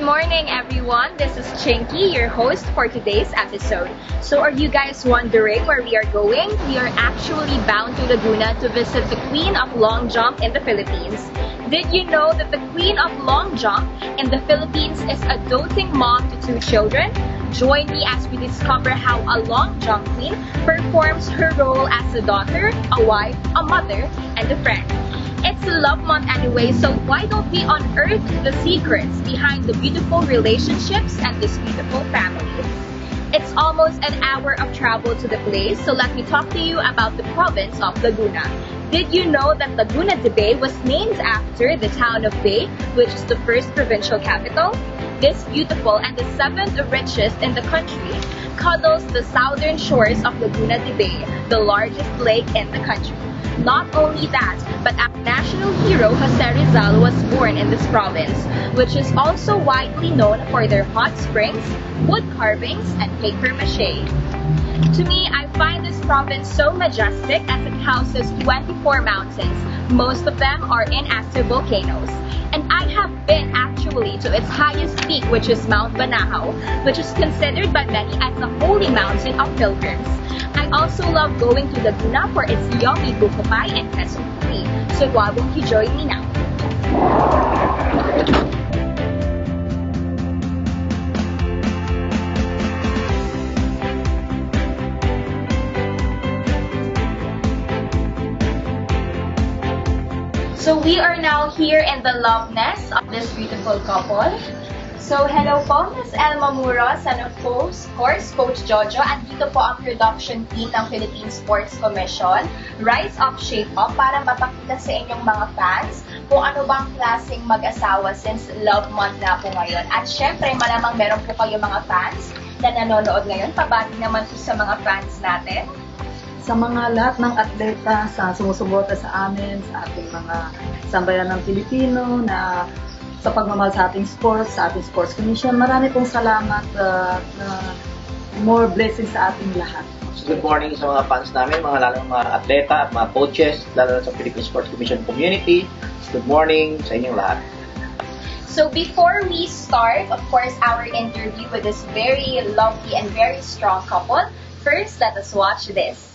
morning, everyone. This is Chinky, your host for today's episode. So are you guys wondering where we are going? We are actually bound to Laguna to visit the Queen of Long Jump in the Philippines. Did you know that the Queen of Long Jump in the Philippines is a doting mom to 2 children? Join me as we discover how a long jump queen performs her role as a daughter, a wife, a mother, and a friend. It's love month anyway, so why don't we unearth the secrets behind the beautiful relationships and this beautiful family? It's almost an hour of travel to the place, so let me talk to you about the province of Laguna. Did you know that Laguna de Bay was named after the town of Bay, which is the first provincial capital? This beautiful and the 7th richest in the country cuddles the southern shores of Laguna de Bay, the largest lake in the country. Not only that, but our national hero Jose Rizal was born in this province, which is also widely known for their hot springs, wood carvings, and paper mache. To me, I find this province so majestic as it houses 24 mountains. Most of them are inactive volcanoes. And I have been actually to its highest peak, which is Mount Banahaw, which is considered by many as the holy mountain of pilgrims. I also love going to Laguna for its yummy buko pie and queso puti. So why won't you join me now? So we are now here in the love nest of this beautiful couple. So hello po, Ms. Elma Muros, and of course, Coach Jojo. Andito po ang production team ng Philippine Sports Commission, Rise Up, Shape Up, para mapakita sa inyong mga fans kung ano bang klaseng mag-asawa since love month na po ngayon. At syempre, malamang meron po kayo mga fans na nanonood ngayon. Pabati naman po sa mga fans natin. Sa mga lahat ng atleta sa sumusuporta sa amin, sa ating mga sambayan ng Pilipino na sa pagmamahal sa ating sports, sa ating Sports Commission. Marami pong salamat na more blessings sa ating lahat. So good morning sa mga fans namin, lalo mga atleta at mga coaches, lalo sa Philippine Sports Commission community. Good morning sa inyong lahat. So before we start, of course, our interview with this very lovely and very strong couple, first let us watch this.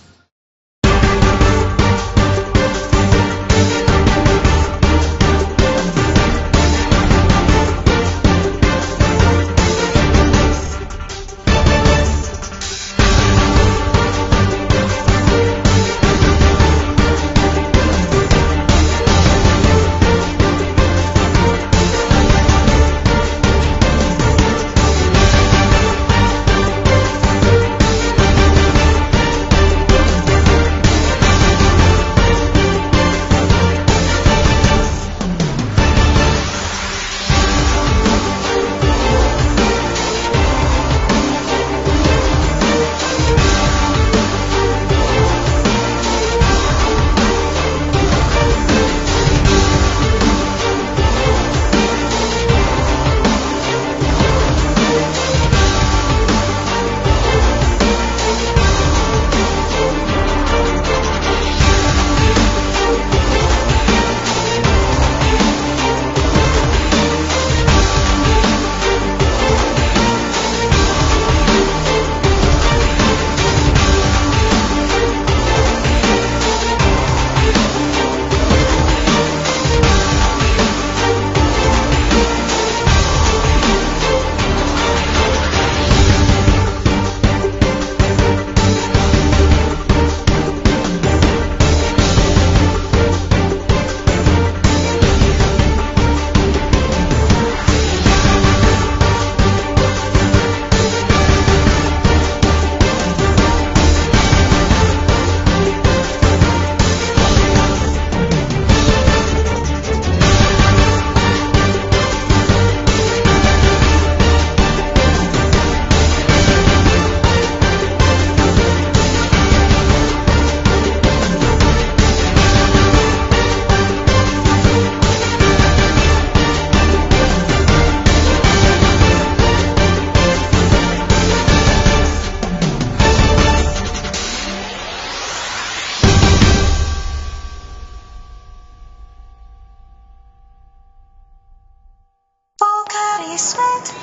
Sweat.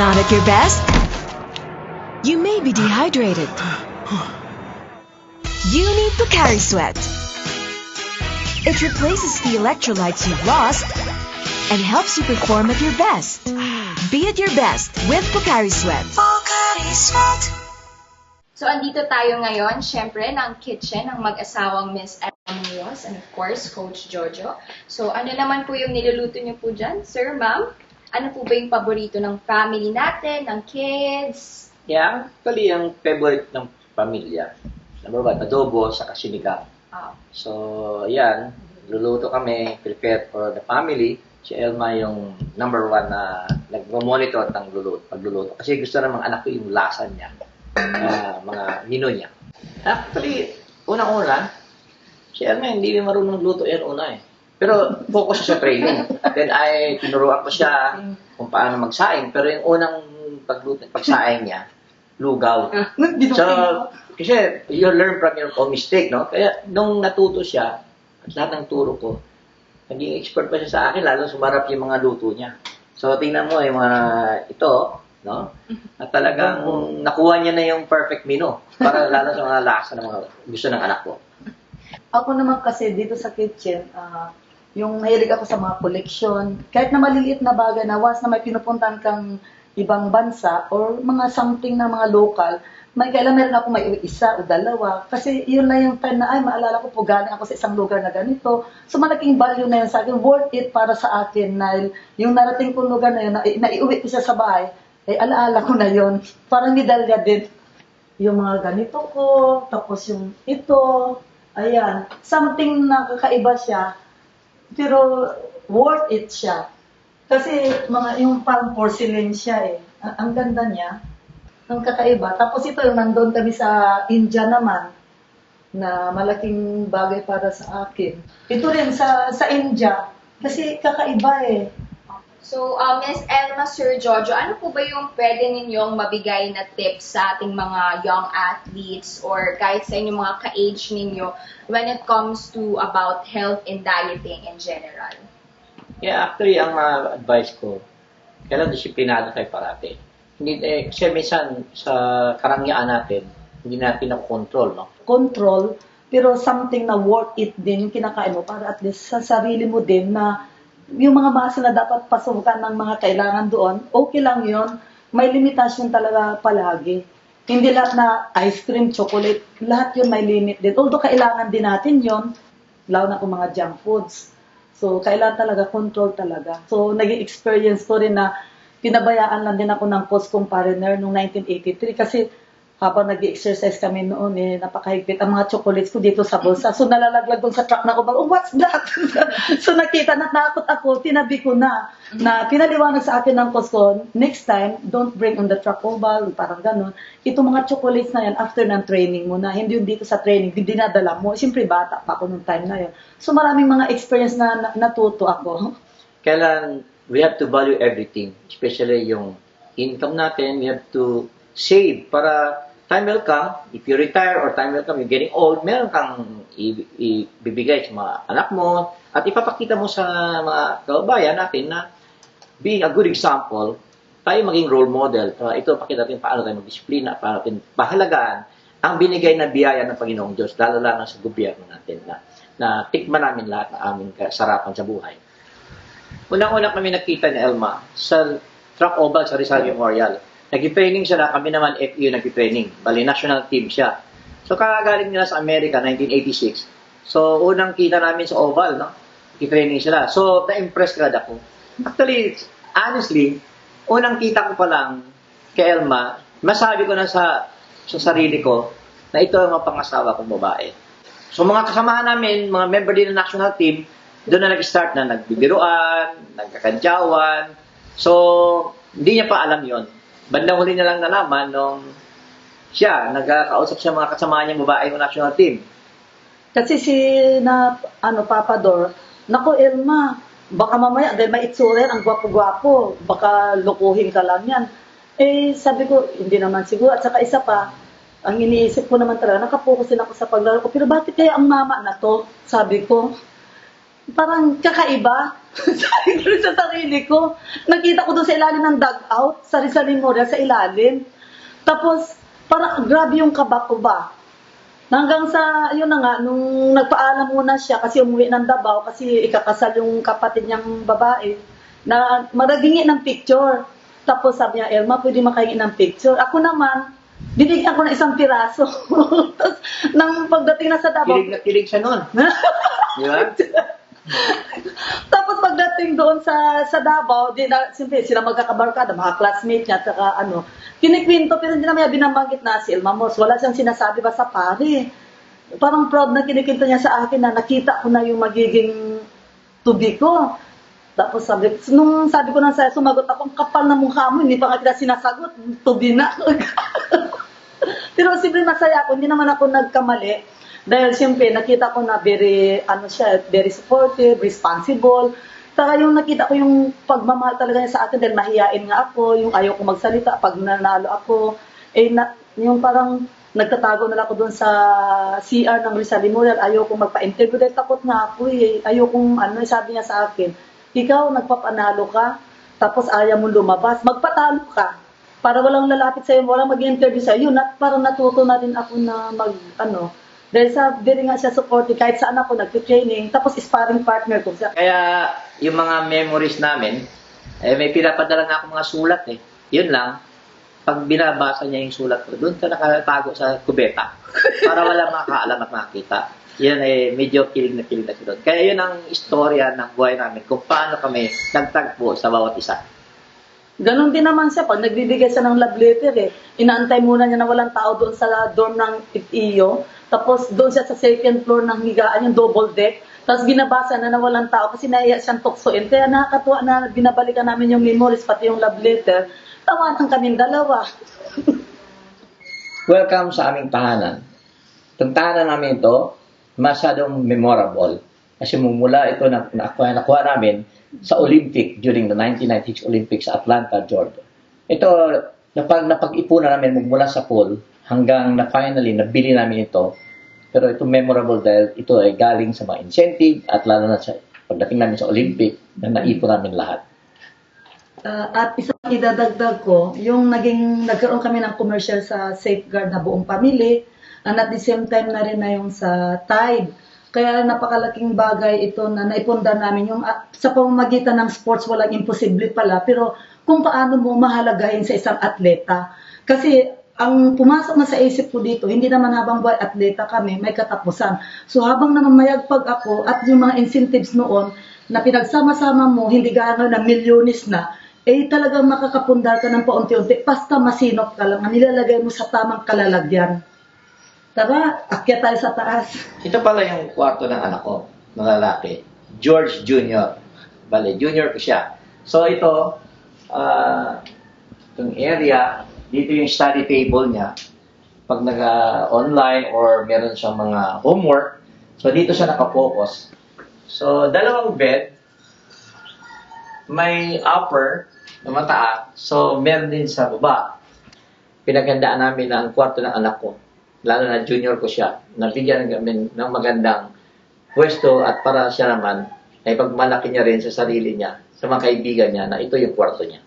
Not at your best? You may be dehydrated. You need Pocari Sweat. It replaces the electrolytes you've lost and helps you perform at your best. Be at your best with Pocari Sweat. Pocari Sweat. So, andito tayo ngayon, syempre, ng kitchen ng mag-asawang Miss Elma Muros and of course, Coach Jojo. So, ano naman po yung niluluto niyo po dyan, sir, ma'am? Ano po ba yung paborito ng family natin, ng kids? Yeah, actually, ang favorite ng pamilya. Number 1, adobo sa sinigang. So, yan. Luluto kami, prepare for the family. Si Elma yung number 1 na nag-monitor ng pagluluto. Kasi gusto ng mga anak ko yung lasa niya. Mga menu niya. Actually, unang-una, si Elma hindi marunong luto yan una eh. Pero focus siya sa training. Then tinuruan ko siya kung paano magsaing. Pero yung unang pagsaing niya, lugaw. So, kasi you learn from your own mistake, no? Kaya nung natuto siya, at lahat ng turo ko, naging expert pa siya sa akin, lalo sumarap yung mga luto niya. So, tingnan mo yung mga ito, no? At talagang nakuha niya na yung perfect menu para lalo sa mga lasa ng mga gusto ng anak ko. Ako naman kasi dito sa kitchen, yung mahilig ako sa mga collection, kahit na maliliit na bagay na once na may pinupuntahan kang ibang bansa or mga something na mga local, may kailan meron ako may isa o dalawa. Kasi yun na yung time na, ay, maalala ko po, galing ako sa isang lugar na ganito. So, malaking value na yun sa akin. Worth it para sa akin na yung narating kong lugar na yun, na iuwi ko siya sa bahay, alaala ko na yun. Parang medalya din. Yung mga ganito ko, tapos yung ito, ayan. Something na kakaiba siya, pero worth it siya. Kasi yung parang porcelain siya eh. Ang ganda niya. Ang kakaiba. Tapos ito yung nandun kami sa India naman na malaking bagay para sa akin. Ito rin sa India kasi kakaiba eh. So, Miss Elma, Sir Jojo, ano po ba yung pwede ninyong mabigay na tips sa ating mga young athletes or kahit sa inyong mga ka-age ninyo when it comes to about health and dieting in general? Yeah, actually, ang advice ko, kailan disiplinado tayo parati. Hindi, kasi minsan sa karangyaan natin, hindi natin nakontrol, no? Control, pero something na worth it din yung kinakain mo para at least sa sarili mo din na yung mga muscle na dapat pasukan ng mga kailangan doon, okay lang yun. May limitasyon talaga palagi. Hindi lahat na ice cream, chocolate, lahat yun may limit din. Although kailangan din natin yun, lalo na kung mga junk foods. So, kailangan talaga, control talaga. So, naging experience ko rin na pinabayaan lang din ako ng coach kong partner noong 1983 kasi habang nag-exercise kami noon, napakahigpit ang mga chocolates ko dito sa bulsa. So, nalalaglag ko sa truck na ako, oh, what's that? So, nakita, natakot ako, tinabi ko na pinaliwanag sa akin ng coach ko, next time, don't bring on the truck oval, parang ganun. Itong mga chocolates na yan, after ng training mo na, hindi yung dito sa training, dinadala mo. Siyempre, bata pa ako noong time na yun. So, maraming mga experience na natuto ako. Kailan we have to value everything, especially yung income natin, we have to save para time will come, if you retire or time will come, you're getting old, meron kang ibibigay sa mga anak mo at ipapakita mo sa mga kababayan natin na being a good example, tayo maging role model. Ito, pakita natin paano tayo mag-disiplina, paano natin pahalagaan ang binigay na biyaya ng Panginoong Diyos, lalo lang sa gobyerno natin na tikman namin lahat ng aming kasarapan sa buhay. Unang-una kami nakita ni Elma sa track oval sa Rizal Memorial. Nag-training siya na, kami naman FU nag-training. Bali, national team siya. So, kakagaling nila sa Amerika, 1986. So, unang kita namin sa oval, no? Nag-training sila. So, na-impress ka ako. Actually, honestly, unang kita ko pa lang kay Elma, masabi ko na sa sarili ko na ito ang mga pangasawa kong babae. So, mga kasamahan namin, mga member din ng national team, doon na nag-start na nagbibiruan, nagkakadyawan. So, hindi niya pa alam yon. Bandang huli na lang nalaman nung siya, nagkakausap siya mga kasama niyang babae ng national team. Kasi Papa Dor, naku Elma, baka mamaya, dahil may itsura yan, ang gwapo-gwapo, baka lukuhin ka lang yan. Sabi ko, hindi naman siguro. At saka isa pa, ang iniisip ko naman talaga, nakapokus din ako sa paglaro ko. Pero bakit kaya ang mama na to? Sabi ko, parang kakaiba. Sabi ko rin sa sarili ko. Nakita ko doon sa ilalim ng dugout, sari-sari memorial sa ilalim. Tapos, parang grabe yung kaba ko ba. Hanggang sa, yun na nga, nung nagpaalam muna siya kasi umuwi ng Davao kasi ikakasal yung kapatid niyang babae, na maragingi ng picture. Tapos sabi niya, Elma, pwede makahingi ng picture. Ako naman, binigyan ko ng isang piraso. Tapos, nang pagdating na sa Davao... Kilig na kilig siya nun. Di ba? Tapos pagdating doon sa Davao, di na, siyempre sila magkakabarkada, mga classmate niya, at saka ano, kinikwento, pero hindi naman binabanggit na si Elma Muros. Wala siyang sinasabi ba sa pari. Parang proud na kinikwento niya sa akin na nakita ko na yung magiging tubi ko. Tapos nung sabi ko na sa'yo, sumagot ako, ang kapal na mukha mo, hindi pa nga kita sinasagot, tubi na. Pero siyempre masaya ako, hindi naman ako nagkamali. Dahil siyempre nakita ko na very supportive, responsible. Saka yung nakita ko yung pagmamahal talaga niya sa akin dahil mahiyain nga ako, yung ayaw ko magsalita pag nanalo ako. Yung parang nagtatago na lang ako doon sa CR ng Rizal Memorial, ayaw kong magpa-interview dahil takot nga ako ayaw kong sabi niya sa akin, ikaw nagpapanalo ka, tapos ayaw mo lumabas, magpatalo ka. Para walang lalapit sa'yo, walang mag-interview sa'yo. Yun, parang natuto na rin ako na dahil sa very nga siya supportive, kahit saan ako nag-training, tapos sparring partner ko. Kaya yung mga memories namin, may pinapadala nga ako mga sulat Yun lang, pag binabasa niya yung sulat ko, doon ka nakatago sa kubeta. Para wala makakaalam at makakita. Yan medyo kilig na doon. Kaya yun ang istorya ng buhay namin, kung paano kami nagtagpo sa bawat isa. Ganon din naman siya, pag nagbibigay siya ng love letter inaantay muna niya na walang tao doon sa dorm ng iyo. Tapos doon siya sa second floor ng higaan, yung double deck. Tapos binabasa na walang tao kasi naiya siyang tuksoin. Kaya nakakatuwa na binabalikan namin yung memories, pati yung love letter. Tawanan kaming dalawa. Welcome sa aming tahanan. Itong tahanan namin ito, masyadong memorable. Kasi mula ito nakuha namin sa Olympic during the 1996 Olympics sa Atlanta, Georgia. Ito, napag-ipunan namin mula sa pool hanggang na finally nabili namin ito. Pero ito memorable dahil ito ay galing sa mga incentive at lalo na sa pagdating namin sa Olympic na naipon namin lahat. At isang idadagdag ko, yung nagkaroon kami ng commercial sa Safeguard na buong pamilya, and at the same time na rin na yung sa Tide. Kaya napakalaking bagay ito na naipundan namin yung sa pamamagitan ng sports walang imposible pala, pero kung paano mo mahalagahin sa isang atleta. Kasi ang pumasok na sa isip ko dito, hindi naman habang buhay atleta kami, may katapusan. So habang namamayagpag ako at yung mga incentives noon na pinagsama-sama mo, hindi gano'n na milyones na, talagang makakapundar ka ng paunti-unti, basta masinop ka lang, nilalagay mo sa tamang kalalagyan. Tara, akyat tayo sa taas. Ito pala yung kwarto ng anak ko, ng lalaki, George Jr. Bale, junior ko siya. So ito, itong area, dito yung study table niya. Pag nag-online or meron siyang mga homework, so dito siya nakapokus. So, dalawang bed, may upper na mataas, so meron din sa baba. Pinaghandaan namin ang kwarto ng anak ko, lalo na junior ko siya. Nabigyan namin ng magandang pwesto at para siya naman ay pagmalaki niya rin sa sarili niya, sa mga kaibigan niya na ito yung kwarto niya.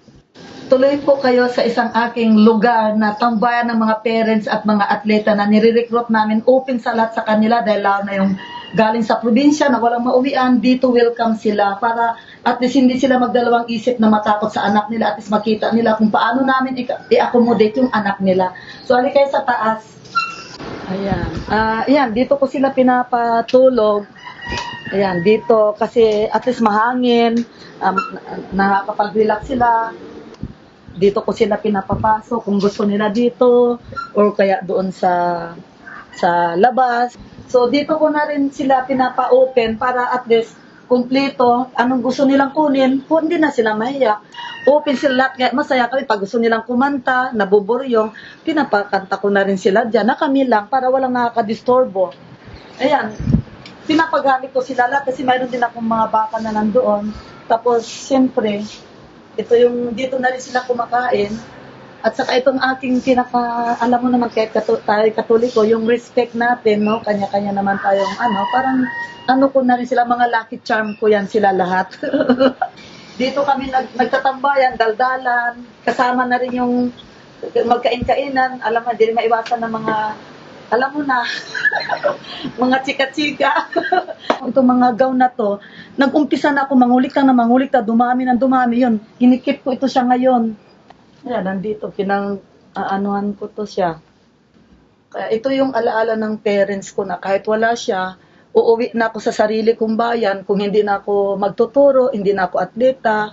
Tuloy po kayo sa isang aking lugar na tambayan ng mga parents at mga atleta na nire-recruit namin. Open sa lahat sa kanila dahil lalo na yung galing sa probinsya na walang mauwian, dito welcome sila para at least hindi sila magdalawang isip na matakot sa anak nila, at least makita nila kung paano namin i-accommodate yung anak nila. So, hali kayo sa taas. Ayan. Ayan, dito ko sila pinapatulog. Ayan, dito kasi at least mahangin, nakakapag-relax sila. Dito ko sila pinapapasok kung gusto nila dito or kaya doon sa labas. So dito ko na rin sila pinapa-open para at least kumpleto, anong gusto nilang kunin, hindi na sila mahiya. Open sila lahat, kaya masaya kami pag gusto nilang kumanta, nabuburyong, pinapakanta ko na rin sila dyan, na kami lang para walang nakakadisturbo. Ayan, pinapagamit ko sila lahat kasi mayroon din akong mga baka na nandoon. Tapos, siyempre, ito yung, dito na rin sila kumakain. At saka itong aking alam mo naman kahit tayo Katoliko, yung respect natin, no? Kanya-kanya naman tayong parang ko na rin sila, mga lucky charm ko yan sila lahat. Dito kami nagtatambayan, daldalan, kasama na rin yung magkain-kainan, alam mo, hindi rin maiwasan ng mga, alam mo na, mga chika-chika. Itong mga gown na to, nag-umpisa na ako, mangulik na, dumami ng dumami, yun, kinikip ko ito siya ngayon. Ayan, nandito, anuhan ko to siya. Kaya ito yung alaala ng parents ko na kahit wala siya, uuwi na ako sa sarili kong bayan kung hindi na ako magtuturo, hindi na ako atleta.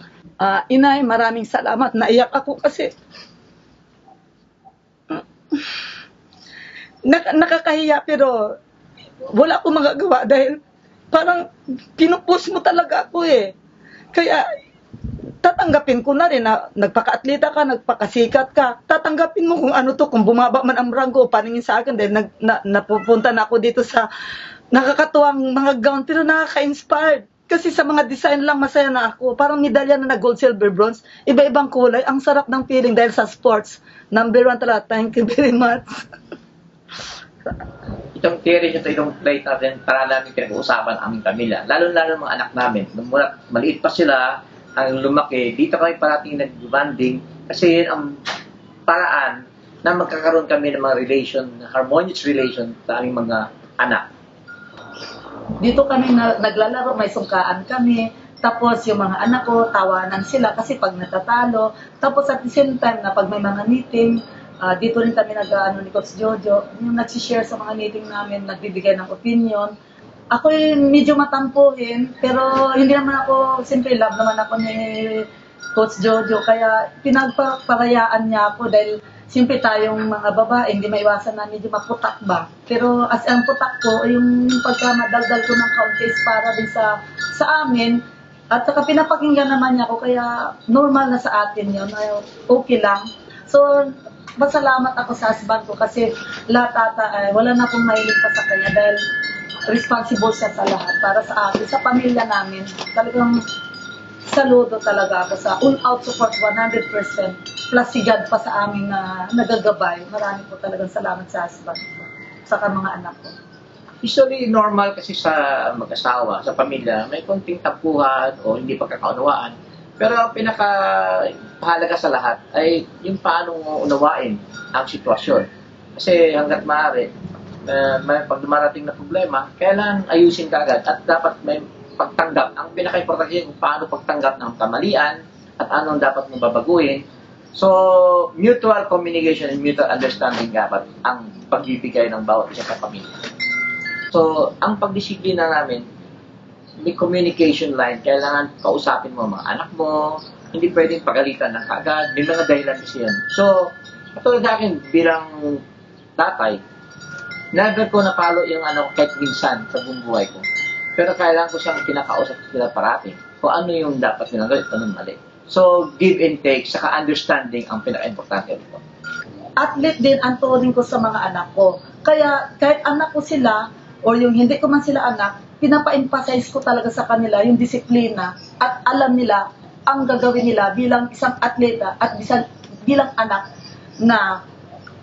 Inay, maraming salamat. Naiyak ako kasi nakakahiya pero wala akong magagawa dahil parang pinupush mo talaga ako eh. Kaya tatanggapin ko na rin na nagpaka-atleta ka, nagpakasikat ka. Tatanggapin mo kung ano to, kung bumaba man ang rango, paningin sa akin dahil napupunta na ako dito sa nakakatuwang mga gown pero nakaka-inspired. Kasi sa mga design lang masaya na ako. Parang medalya na gold, silver, bronze. Iba-ibang kulay. Ang sarap ng feeling dahil sa sports. Number 1 talaga. Thank you very much. Itong theory nyo, itong plate natin, para namin pinag-uusapan ang aming pamilya. Lalo-lalo mga anak namin. Mula maliit pa sila, ang lumaki, dito kami parating nag-bonding kasi yun ang paraan na magkakaroon kami ng mga relation, harmonious relation sa aming mga anak. Dito kami naglalaro, may sungkaan kami, tapos yung mga anak ko, tawanan sila kasi pag natatalo, tapos at the same time na pag may mga meeting, dito rin kami ni Coach Jojo, yung nagsishare sa mga meeting namin, nagbibigay ng opinion. Ako medyo matampuhin, pero hindi naman ako, siyempre love naman ako ni Coach Jojo, kaya pinagpaparayaan niya ako dahil siyempre tayong mga babae, hindi maiwasan na medyo maputak ba. Pero as ang putak ko, yung pagkamadaldal ko ng kauntis para din sa amin, at saka pinapakinggan naman niya ako, kaya normal na sa atin yun, okay lang. So, masalamat ako sa husband ko kasi lahat wala na akong mahilig pa sa kanya dahil responsible siya sa lahat para sa akin, sa pamilya namin. Talagang saludo talaga ako sa all-out support 100%. Plus si God pa sa aming nagagabay. Marami po talagang salamat sa husband ko, saka mga anak ko. Usually, normal kasi sa mag-asawa, sa pamilya, may konting tapuhan o hindi pagkakaunawaan. Pero ang pinaka-halaga sa lahat ay yung paano unawain ang sitwasyon. Kasi hanggat maaari, pag dumarating na problema, kailangan ayusin ka agad at dapat may pagtanggap. Ang pinaka-importante kung paano pagtanggap ng kamalian at anong dapat mong babaguhin. So, mutual communication and mutual understanding dapat ang pagbibigay ng bawat isa sa pamilya. So, ang pagdisiplina namin, may communication line. Kailangan kausapin mo mga anak mo, hindi pwedeng pagalitan ng kagad, may mga dahilan kasi yan. So, katulad sa akin bilang tatay, never ko napalo yung kahit minsan sa buong buhay ko. Pero kailangan ko siyang kinakausap sila parati kung ano yung dapat nilang gawin, anong mali. So, give and take, saka understanding ang pinaka-importante dito. Athlete din ang turing ko sa mga anak ko. Kaya kahit anak ko sila, o yung hindi ko man sila anak, pinapa-emphasize ko talaga sa kanila yung disiplina at alam nila ang gagawin nila bilang isang atleta at bilang anak na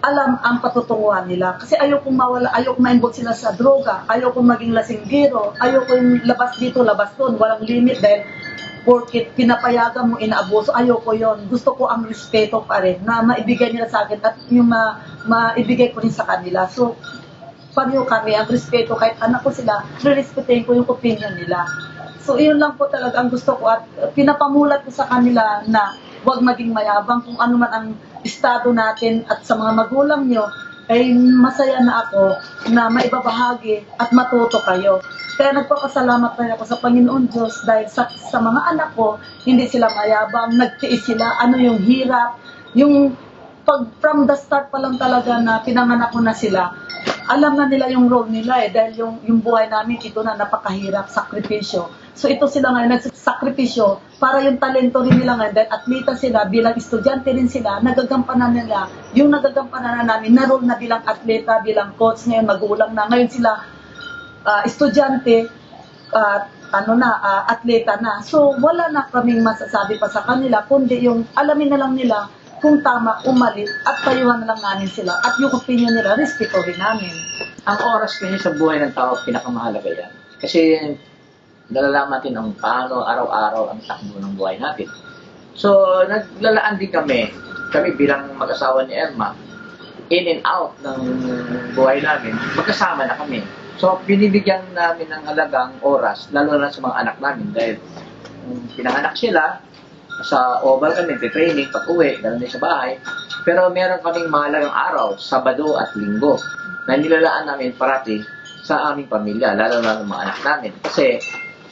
alam ang patutunguhan nila. Kasi ayokong mawala, ayokong ma-involve sila sa droga, ayokong maging lasinggero, ayokong labas dito, labas doon, walang limit dahil porket pinapayagan mo, inaabuso, ayoko yon. Gusto ko ang respeto pa rin na maibigay nila sa akin at yung maibigay ko rin sa kanila. So, pareho kami, ang respeto, kahit anak ko sila, re-respetain ko yung opinion nila. So, iyon lang po talaga ang gusto ko at pinapamulat ko sa kanila na huwag maging mayabang kung ano man ang estado natin at sa mga magulang nyo, ay masaya na ako na maibabahagi at matuto kayo. Kaya nagpapasalamat rin ako sa Panginoon Diyos dahil sa mga anak ko, hindi sila mayabang, nagtiis sila, ano yung hirap, yung from the start pa lang talaga na pinanganak ko na sila, alam na nila yung role nila dahil yung buhay namin, ito na napakahirap, sakripisyo. So ito sila ngayon, nagsasakripisyo para yung talento rin nila ngayon, dahil atleta sila, bilang estudyante rin sila, nagagampanan nila, yung nagagampanan na namin, na role na bilang atleta, bilang coach ngayon, magulang na, ngayon sila, estudyante, atleta na. So wala na kaming masasabi pa sa kanila, kundi yung alamin na lang nila kung tama, kung mali, at payuhan na lang namin sila. At yung opinion nila, respetuhin namin. Ang oras kasi sa buhay ng tao, pinakamahalaga yan. Kasi nalalaman natin ang paano araw-araw ang takbo ng buhay natin. So, naglalaan din kami bilang mag-asawa ni Elma, in and out ng buhay namin, magkasama na kami. So, binibigyan namin ng halagang oras, lalo na sa mga anak namin, dahil pinanganak sila, sa oval kami, training, pag-uwi, dahil sa bahay. Pero meron kaming mahalagang araw, Sabado at Linggo, na nilalaan namin parati sa aming pamilya, lalo na ng mga anak namin. Kasi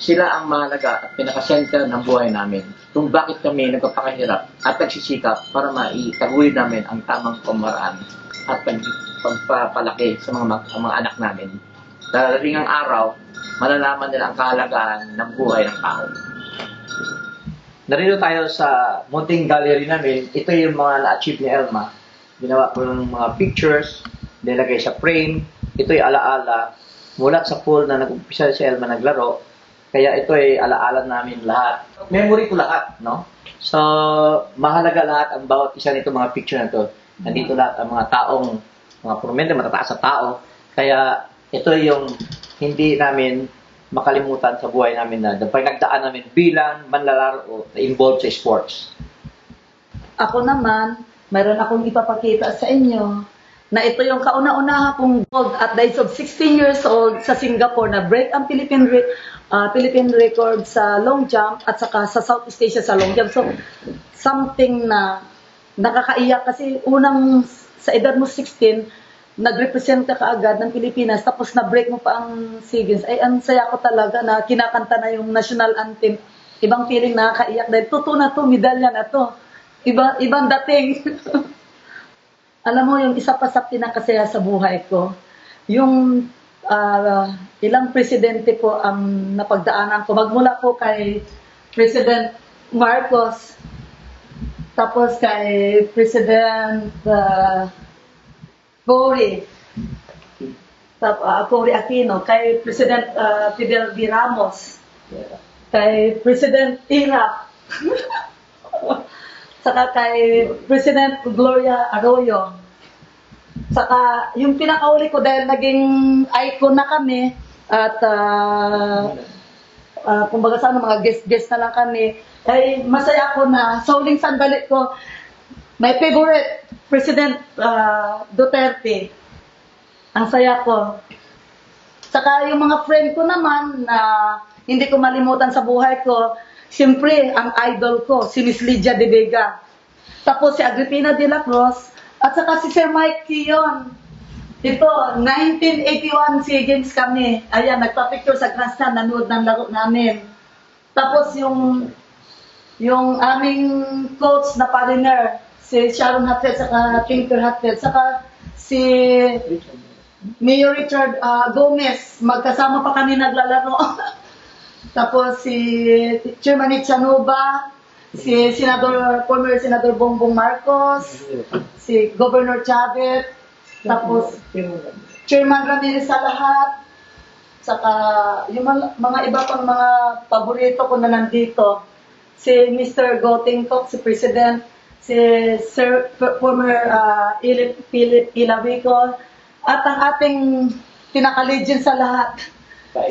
sila ang mahalaga at pinaka-center ng buhay namin. Kung bakit kami nagpapakahirap at nagsisikap para maitaguyod namin ang tamang pamaraan at pagpapalaki sa mga anak namin. Darating ang araw, malalaman nila ang kahalagaan ng buhay ng tao. Narito tayo sa munting gallery namin. Ito yung mga na-achieve ni Elma. Ginawa ko ng mga pictures, nilagay sa frame. Ito yung alaala mula sa pool na nag-umpisa si Elma naglaro. Kaya ito ay alaala namin lahat. Memory ko lahat, no? So, mahalaga lahat ang bawat isa nito mga picture na to. Nandito lahat ang mga taong, mga prominente, matataas sa tao. Kaya, ito yung hindi namin makalimutan sa buhay namin na pinagdaan namin bilang manlalaro na involved sa sports. Ako naman, mayroon akong ipapakita sa inyo na ito yung kauna-unaha kong gold at the age of 16 years old sa Singapore na break ang Philippine record sa long jump at saka sa Southeast Asia sa long jump. So, something na nakakaiyak kasi unang sa edad mo 16, nag-represent ka kaagad ng Pilipinas tapos na-break mo pa ang SEA Games. Ay, ang saya ko talaga na kinakanta na yung national anthem. Ibang feeling nakakaiyak dahil totoo na to, medalya na to. Ibang dating. Alam mo, yung isa pa sa pinakasaya sa buhay ko, yung ilang presidente po ang napagdaanan ko. Magmula po kay President Marcos, tapos kay President Cory Aquino, kay President Fidel V. Ramos, kay President Iraq, saka kay President Gloria Arroyo. Saka yung pinakauli ko dahil naging icon na kami at kumbaga sana mga guest na lang kami, ay masaya ko na sa huling sandali ko, my favorite President Duterte. Ang saya ko. Saka yung mga friend ko naman na hindi ko malimutan sa buhay ko, siyempre ang idol ko, si Miss Lydia De Vega. Tapos si Agripina de la Cruz, at saka si Sir Mike Kiyon. Ito, 1981 SEA Games kami. Ayan, nagpa-picture sa grandstand, nanood ng laro namin. Tapos yung aming coach na partner, si Sharon Hatfield, saka Tinker Hatfield, saka si Mayor Richard Gomez, magkasama pa kami naglalaro. Tapos si Chairman Chanuba, si former Senador Bongbong Marcos, si Governor Chavez, tapos Chairman Ramirez sa lahat, saka yung mga iba pang mga paborito ko na nandito, si Mr. Goting Tok, si President, si Sir former Philip Ilawico, at ang ating pinaka-legend sa lahat,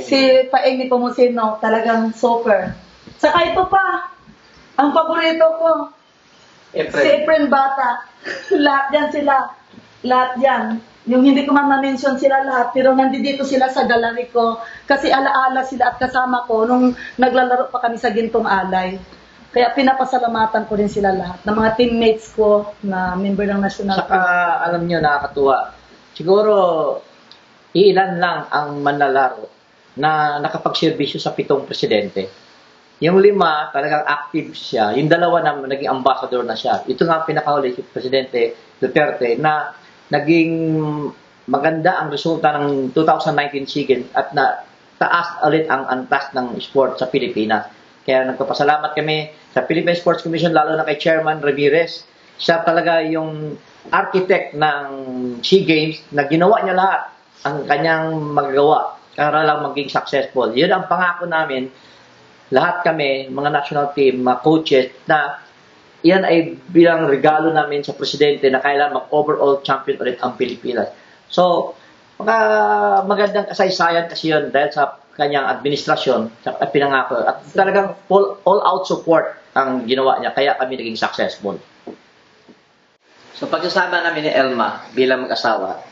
si Paeng Nepomuceno, talagang super. Saka ito pa, ang paborito ko, si Efren Bata. Lahat yan sila. Lahat yan. Yung hindi ko man ma-mention sila lahat, pero nandito sila sa gallery ko. Kasi alaala sila at kasama ko nung naglalaro pa kami sa Gintong Alay. Kaya pinapasalamatan ko rin sila lahat, ng mga teammates ko na member ng national team. Saka, alam nyo, nakakatuwa. Siguro, iilan lang ang manlalaro na nakapagserbisyo sa 7 presidente. Yung 5, talagang active siya. Yung 2 na naging ambassador na siya. Ito nga pinakahuli si Presidente Duterte na naging maganda ang resulta ng 2019 SEA Games at na taas ulit ang antas ng sport sa Pilipinas. Kaya nagpapasalamat kami sa Philippine Sports Commission, lalo na kay Chairman Ramirez. Siya talaga yung architect ng SEA Games na ginawa niya lahat ang kanyang magagawa para lang maging successful. Yun ang pangako namin, lahat kami, mga national team, mga coaches, na yan ay bilang regalo namin sa presidente na kailan mag-overall champion ulit ang Pilipinas. So, magandang kasaysayan kasi yun dahil sa kanyang administrasyon at pinangako. At talagang all-out support ang ginawa niya, kaya kami naging successful. So, pagsasama namin ni Elma bilang mag-asawa,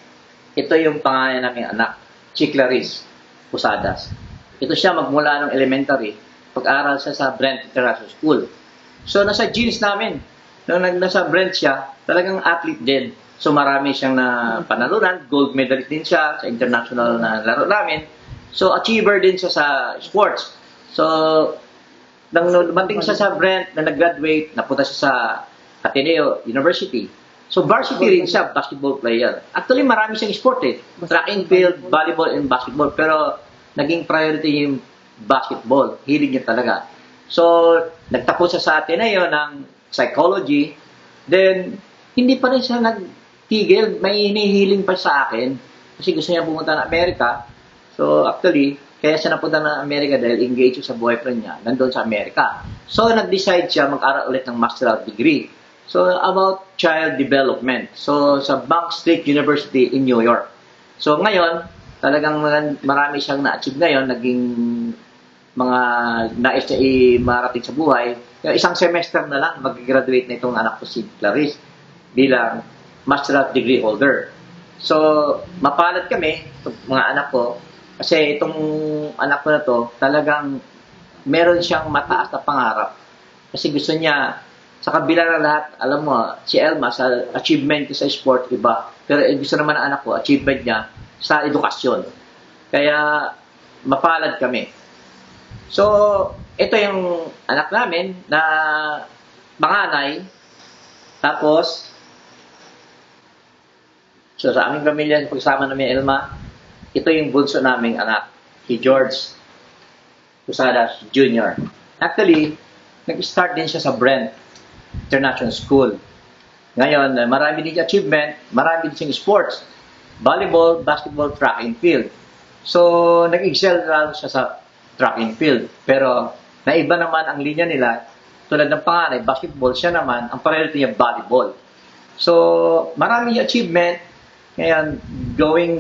ito yung pangalan naming anak, Clarice Posadas. Ito siya magmula ng elementary, pag-aral siya sa Brent International School. So, nasa genes namin. Nung nasa Brent siya, talagang athlete din. So, marami siyang panalunan. Gold medalist din siya sa international na laro namin. So, achiever din siya sa sports. So, nang dumating siya sa Brent, na nag-graduate, napunta siya sa Ateneo University. So, varsity rin siya, basketball player. Actually, marami siyang sport eh. Track and field, volleyball, and basketball. Pero, naging priority yung basketball. Hilig niya talaga. So, nagtapos siya sa Ateneo ng psychology. Then, hindi pa rin siya nagtigil. May hinihiling pa sa akin. Kasi gusto niya pumunta ng Amerika. So, actually, kaya siya napunta ng Amerika dahil engaged sa boyfriend niya. Nandun sa Amerika. So, nag-decide siya mag-aral ulit ng master's degree. So, about child development. So, sa Bank State University in New York. So, ngayon, talagang marami siyang na-achieve ngayon. Naging mga nais niya marating sa buhay. Isang semester na lang, mag-graduate na itong anak ko si Clarice bilang master's degree holder. So, mapalad kami, mga anak ko, kasi itong anak ko na to, talagang meron siyang mataas na pangarap. Kasi gusto niya, sa kabila ng lahat, alam mo, si Elma, sa achievement sa sport, iba. Pero gusto naman ng anak ko, achievement niya sa edukasyon. Kaya, mapalad kami. So, ito yung anak namin na panganay. Tapos, so sa aming pamilya, pagsama namin Elma, ito yung bunso naming anak, si George Posadas Jr. Actually, nag-start din siya sa Brent International School. Ngayon, marami din siya achievement, marami din siyang sports, volleyball, basketball, track and field. So, nag-excel lang siya sa track and field. Pero, naiba naman ang linya nila. Tulad ng panganay, basketball, siya naman, ang priority niya, volleyball. So, marami achievement. Ngayon,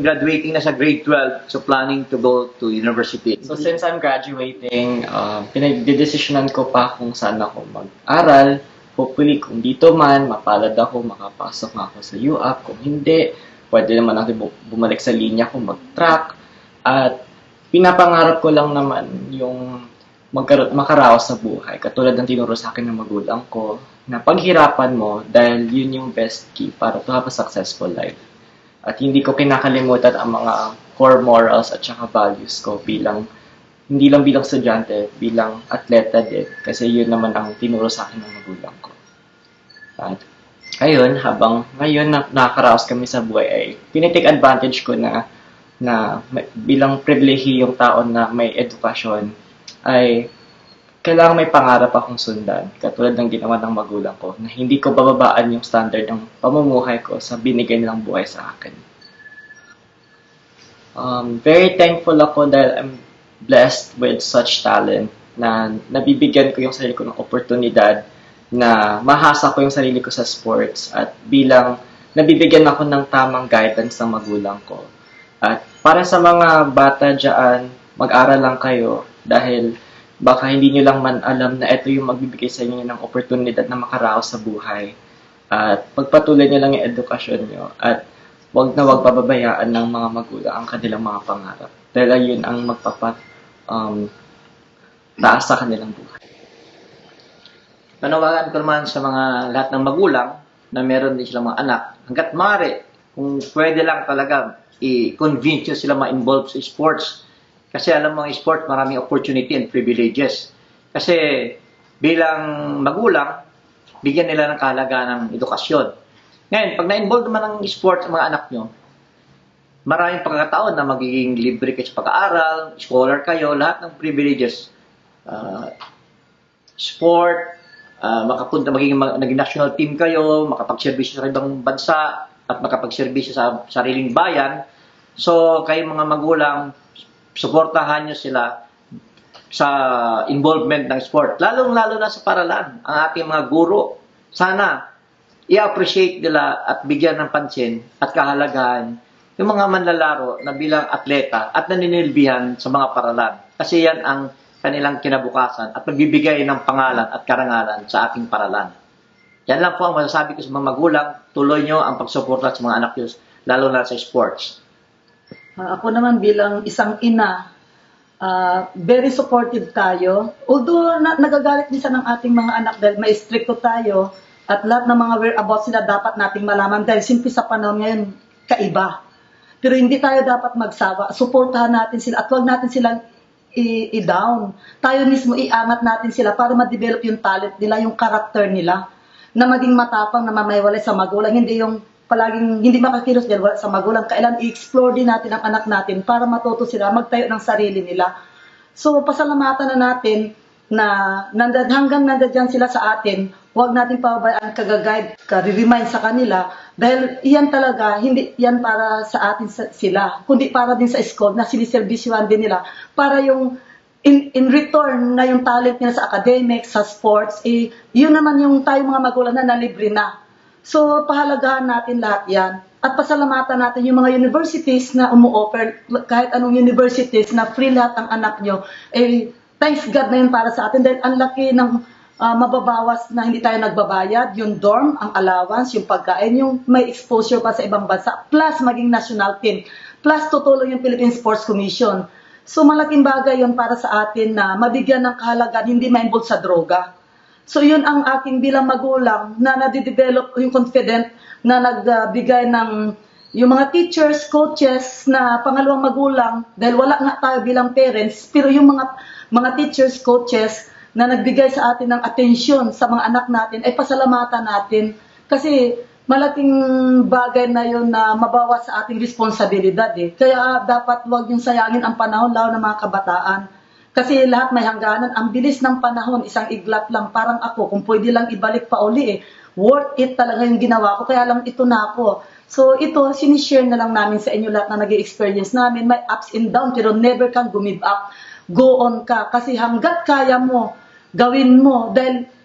graduating na sa grade 12, so planning to go to university. So, since I'm graduating, pinagdedesisyonan ko pa kung saan ako mag-aral. Hopefully, kung dito man, mapalad ako, makapasok nga ako sa UAP. Kung hindi, pwede naman ako bumalik sa linya kung mag-track. At pinapangarap ko lang naman yung makaraos sa buhay. Katulad ng tinuro sa akin ng magulang ko, na paghirapan mo dahil yun yung best key para to have a successful life. At hindi ko kinakalimutan ang mga core morals at saka values ko hindi lang bilang estudyante, bilang atleta din. Kasi yun naman ang tinuro sa akin ng magulang ko. At ayun, habang ngayon nakakaraos kami sa buhay ay tinitake advantage ko na bilang pribilehiyong tao na may edukasyon ay kailangan may pangarap akong sundan. Katulad ng ginawa ng magulang ko na hindi ko bababaan yung standard ng pamumuhay ko sa binigay nilang buhay sa akin. Very thankful ako dahil I'm blessed with such talent na nabibigyan ko yung sarili ko ng oportunidad na mahasa ko yung sarili ko sa sports at bilang nabibigyan ako ng tamang guidance ng magulang ko. At para sa mga bata dyan, mag-aral lang kayo dahil baka hindi nyo lang man alam na ito yung magbibigay sa inyo ng oportunidad na makaraos sa buhay. At pagpatuloy nyo lang yung edukasyon nyo at wag pababayaan ng mga magulang ang kanilang mga pangarap. Dahil ayun ang taas sa kanilang buhay. Panawagan ko naman sa mga lahat ng magulang na meron din silang mga anak. Hanggat maaari, kung pwede lang talaga, i-convince nyo sila ma-involve sa sports. Kasi alam mo, sport, maraming opportunity and privileges. Kasi bilang magulang, bigyan nila ng kahalagaan ng edukasyon. Ngayon, pag na-involve naman ng sports ang mga anak nyo, maraming pagkakataon na magiging libre kayo sa pag-aaral, scholar kayo, lahat ng privileges. Sport, magiging national team kayo, makapagserbisyo sa ibang bansa, at makapagserbisyo sa sariling bayan. So, kayo mga magulang, suportahan nyo sila sa involvement ng sport. Lalong-lalo na sa paralan. Ang ating mga guro, sana i-appreciate nila at bigyan ng pansin at kahalagahan yung mga manlalaro na bilang atleta at naninilbihan sa mga paralan. Kasi yan ang kanilang kinabukasan at magbibigay ng pangalan at karangalan sa ating paralan. Yan lang po ang masasabi ko sa mga magulang. Tuloy nyo ang pagsuporta sa mga anak nyo, lalo na sa sports. Ako naman bilang isang ina, very supportive tayo. Although nagagalit minsan ng ating mga anak dahil may stricto tayo at lahat ng mga whereabouts nila dapat nating malaman dahil simple sa panahon ngayon, kaiba. Pero hindi tayo dapat magsawa. Suportahan natin sila at huwag natin silang i-down. Tayo mismo iangat natin sila para ma-develop yung talent nila, yung character nila, na maging matapang na mamaywalay sa magulang. Hindi yung palaging hindi makakilos dahil wala sa magulang. Kailan i-explore din natin ang anak natin para matuto sila magtayo ng sarili nila. So, pasalamatan na natin na hanggang nandiyan sila sa atin, huwag natin pababayaan kagaguide, ka-remind sa kanila dahil iyan talaga, hindi yan para sa atin sila, kundi para din sa school na siniservisyohan din nila para yung in return na yung talent nila sa academics, sa sports, yun naman yung tayo mga magulang na nalibre na. So, pahalagahan natin lahat yan. At pasalamatan natin yung mga universities na umu-offer, kahit anong universities na free lahat ang anak nyo, thanks God na yun para sa atin. Dahil ang laki ng mababawas na hindi tayo nagbabayad, yung dorm, ang allowance, yung pagkain, yung may exposure pa sa ibang bansa, plus maging national team, plus tutulong yung Philippine Sports Commission. So malaking bagay yun para sa atin na mabigyan ng kahalagaan, hindi ma-involve sa droga. So yun ang aking bilang magulang na nadidevelop yung confident na nagbigay ng yung mga teachers, coaches na pangalawang magulang dahil wala nga tayo bilang parents, pero yung mga teachers, coaches na nagbigay sa atin ng atensyon sa mga anak natin ay pasalamatan natin kasi malaking bagay na yun na mabawas sa ating responsibilidad Kaya dapat huwag yung sayangin ang panahon lalo ng mga kabataan. Kasi lahat may hangganan. Ang bilis ng panahon, isang iglat lang. Parang ako, kung pwede lang ibalik pa uli worth it talaga yung ginawa ko. Kaya lang ito na ako. So ito, sinishare na lang namin sa inyo lahat na nag-experience namin. May ups and downs, pero never kang give up. Go on ka. Kasi hanggat kaya mo, gawin mo. Dahil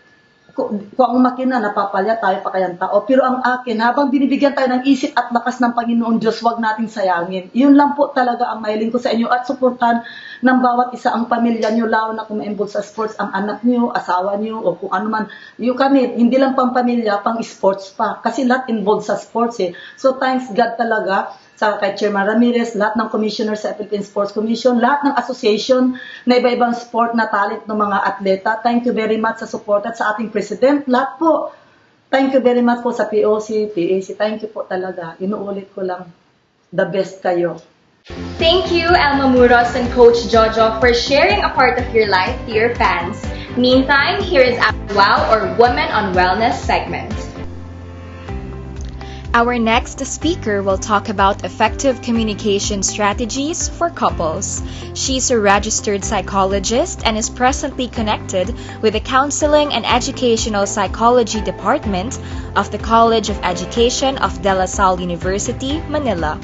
kung ang makina, napapalya tayo pa kayang tao. Pero ang akin, habang binibigyan tayo ng isip at lakas ng Panginoon Diyos, huwag nating sayangin. Yun lang po talaga ang mahiling ko sa inyo at suportahan ng bawat isa ang pamilya nyo, lalo na kung ma-involve sa sports, ang anak nyo, asawa nyo, o kung ano man. Yung kami, hindi lang pang pamilya, pang sports pa. Kasi lahat involved sa sports So thanks God talaga sa kay Chairman Ramirez, lahat ng commissioner sa Philippine Sports Commission, lahat ng association na iba-ibang sport na talent ng mga atleta. Thank you very much sa support at sa ating president. Lahat po, thank you very much po sa POC, PAC. Thank you po talaga. Inuulit ko lang, the best kayo. Thank you, Elma Muros and Coach Jojo, for sharing a part of your life to your fans. Meantime, here is our WOW or Women on Wellness segment. Our next speaker will talk about effective communication strategies for couples. She's a registered psychologist and is presently connected with the Counseling and Educational Psychology Department of the College of Education of De La Salle University, Manila.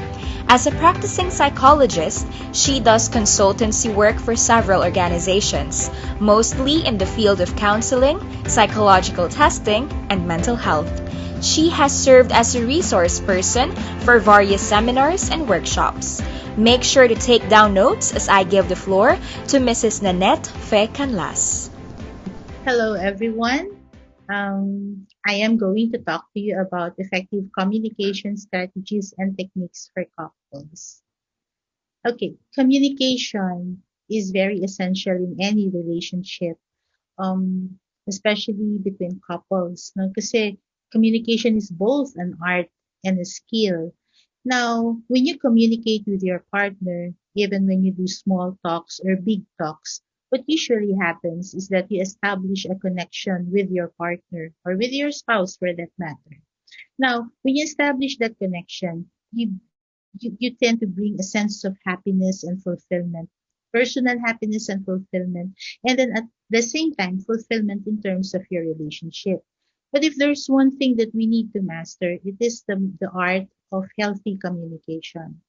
As a practicing psychologist, she does consultancy work for several organizations, mostly in the field of counseling, psychological testing, and mental health. She has served as a resource person for various seminars and workshops. Make sure to take down notes as I give the floor to Mrs. Nenuca Fe Canlas. Hello, everyone. I am going to talk to you about effective communication strategies and techniques for couples. Okay, communication is very essential in any relationship, especially between couples. No? Kasi communication is both an art and a skill. Now, when you communicate with your partner, even when you do small talks or big talks, what usually happens is that you establish a connection with your partner or with your spouse for that matter. Now, when you establish that connection, you tend to bring a sense of happiness and fulfillment, personal happiness and fulfillment, and then at the same time, fulfillment in terms of your relationship. But if there's one thing that we need to master, it is the art of healthy communication.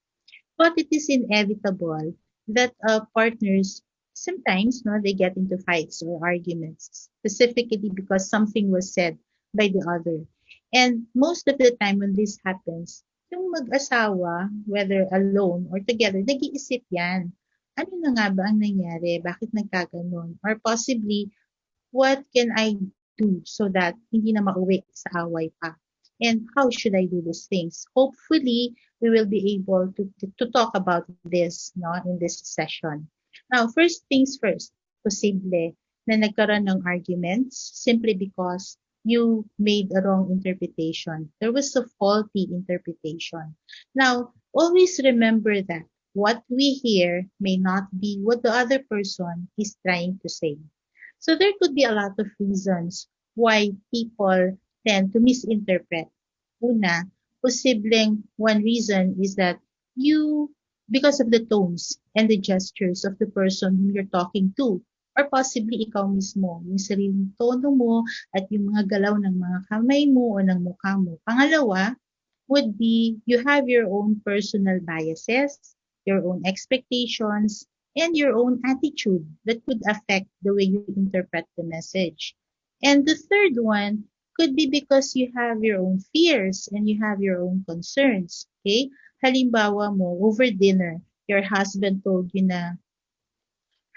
But it is inevitable that partners sometimes they get into fights or arguments, specifically because something was said by the other. And most of the time when this happens, yung mag-asawa, whether alone or together, nag-iisip yan. Ano na nga ba ang nangyari? Bakit nagkaganon? Or possibly, what can I do so that hindi na mauwi sa away pa? And how should I do these things? Hopefully, we will be able to talk about this no, in this session. Now, first things first, posible na nagkaroon ng arguments simply because you made a wrong interpretation. There was a faulty interpretation. Now, always remember that what we hear may not be what the other person is trying to say. So there could be a lot of reasons why people tend to misinterpret. Una, posibleng one reason is that you, because of the tones and the gestures of the person whom you're talking to, or possibly ikaw mismo, yung sariling tono mo at yung mga galaw ng mga kamay mo o ng mukha mo. Pangalawa would be you have your own personal biases, your own expectations, and your own attitude that could affect the way you interpret the message. And the third one could be because you have your own fears and you have your own concerns. Okay? Halimbawa mo, over dinner, your husband told you na,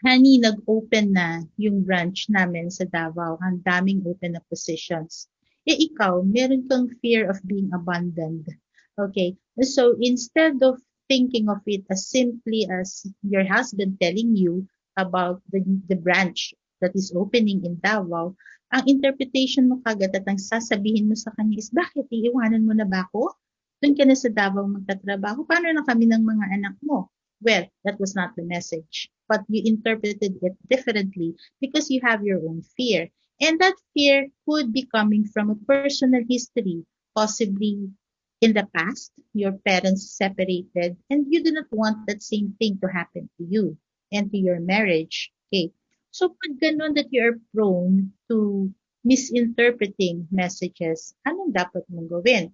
honey, nag-open na yung branch namin sa Davao. Ang daming open na positions. Ikaw, meron kang fear of being abandoned. Okay? So, instead of thinking of it as simply as your husband telling you about the branch that is opening in Davao, ang interpretation mo kagad at ang sasabihin mo sa kanya is, bakit iiwanan mo na ba ako? Doon ka na sa Davao magtatrabaho. Paano na kami ng mga anak mo? Well, that was not the message. But you interpreted it differently because you have your own fear. And that fear could be coming from a personal history, possibly in the past, your parents separated, and you do not want that same thing to happen to you and to your marriage. Okay. So, pag ganun that you are prone to misinterpreting messages, anong dapat mong gawin?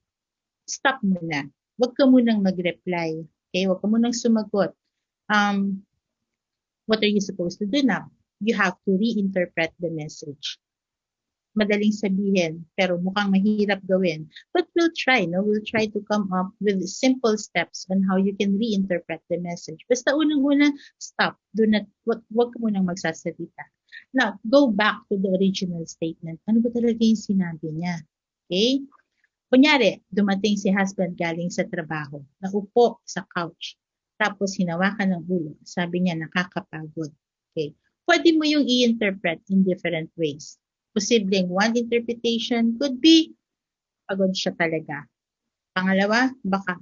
Stop muna. Huwag ka munang mag-reply. Okay? Huwag ka munang sumagot. What are you supposed to do now? You have to reinterpret the message. Madaling sabihin, pero mukhang mahirap gawin. But we'll try, no? We'll try to come up with simple steps on how you can reinterpret the message. Basta unang-una, stop. Wag ka munang magsasalita. Now, go back to the original statement. Ano ba talaga yung sinabi niya? Okay? Kunyari, dumating si husband galing sa trabaho, naupo sa couch, tapos hinawakan ng ulo. Sabi niya, nakakapagod. Okay? Pwede mo yung i-interpret in different ways. Posibleng one interpretation could be pagod siya talaga. Pangalawa, baka